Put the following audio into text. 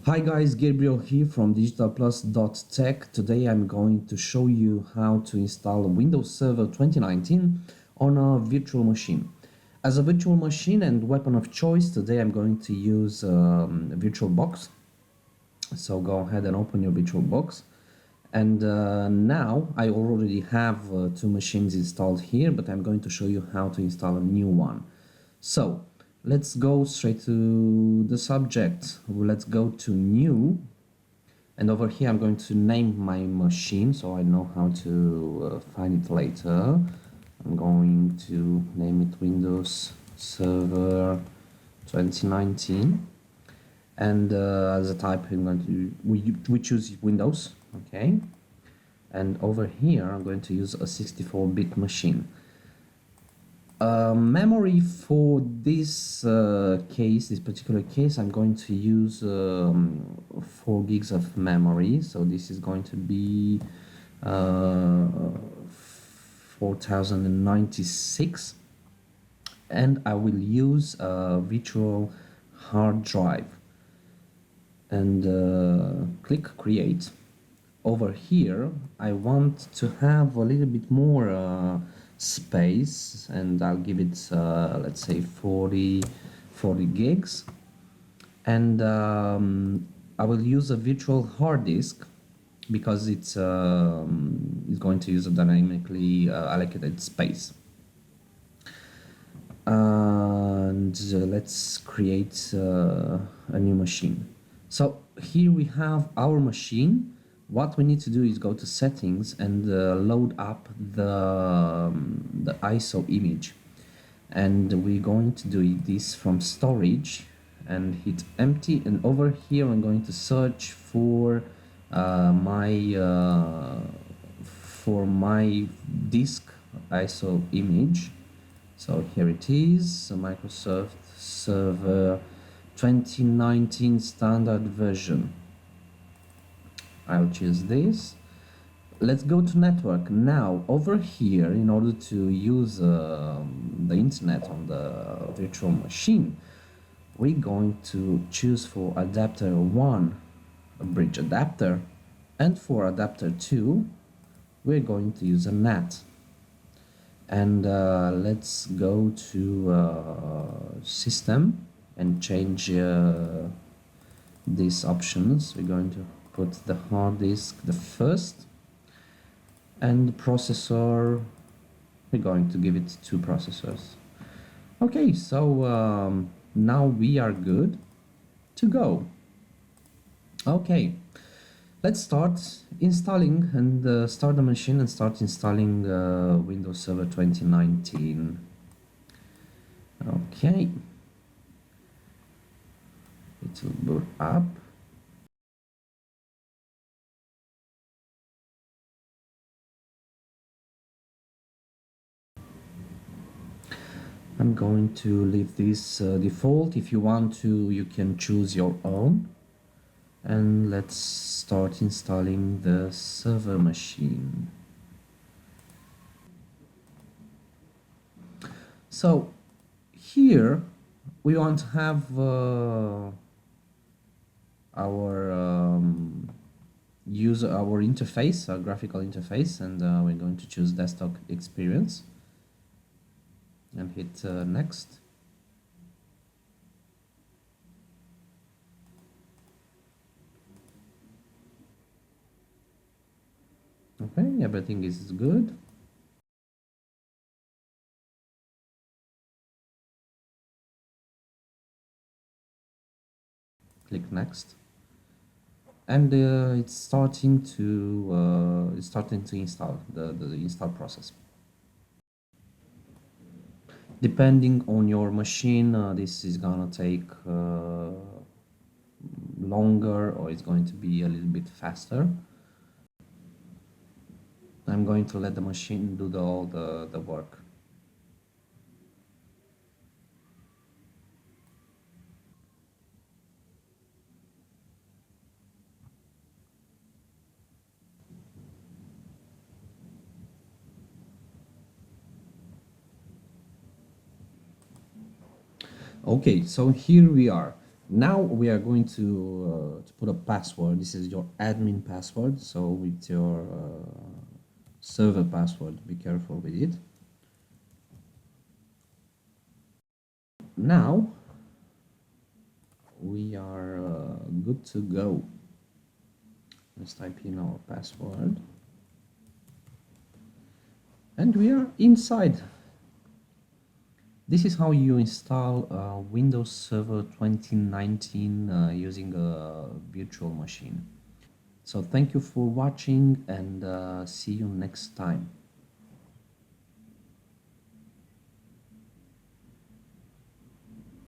Hi guys, Gabriel here from digitalplus.tech. Today I'm going to show you how to install Windows Server 2019 on a virtual machine. As a virtual machine and weapon of choice, today I'm going to use VirtualBox. So go ahead and open your VirtualBox. And now I already have two machines installed here, but I'm going to show you how to install a new one. So let's go straight to the subject. Let's go to new, and over here I'm going to name my machine so I know how to find it later. I'm going to name it Windows Server 2019, and as a type I'm going to we choose Windows, okay, and over here I'm going to use a 64-bit machine. Memory for this this particular case, I'm going to use 4 gigs of memory. So this is going to be 4096, and I will use a virtual hard drive. And click create. Over here I want to have a little bit more space, and I'll give it let's say 40 gigs, and I will use a virtual hard disk because it's going to use a dynamically allocated space. And let's create a new machine. So here we have our machine. What we need to do is go to settings and load up the ISO image, and we're going to do this from storage and hit empty, and over here I'm going to search for my disk ISO image. So here it is, so Microsoft Server 2019 standard version. I'll choose this. Let's go to network. Now over here, in order to use the internet on the virtual machine, we're going to choose for adapter 1 a bridge adapter, and for adapter 2 we're going to use a NAT. And let's go to system and change these options. We're going to put the hard disk the first, and the processor, we're going to give it 2 processors. Okay, so now we are good to go. Okay, let's start installing and start the machine and start installing Windows Server 2019. Okay, it will boot up. I'm going to leave this default. If you want to, you can choose your own. And let's start installing the server machine. So here we want to have our interface, our graphical interface, and we're going to choose desktop experience and hit next. Okay, everything is good. Click next, and it's starting to install the install process. Depending on your machine, this is gonna take longer, or it's going to be a little bit faster. I'm going to let the machine do all the work. Okay, so here we are. Now we are going to put a password. This is your admin password. So with your server password, be careful with it. Now we are good to go. Let's type in our password. And we are inside. This is how you install Windows Server 2019 using a virtual machine. So thank you for watching and see you next time.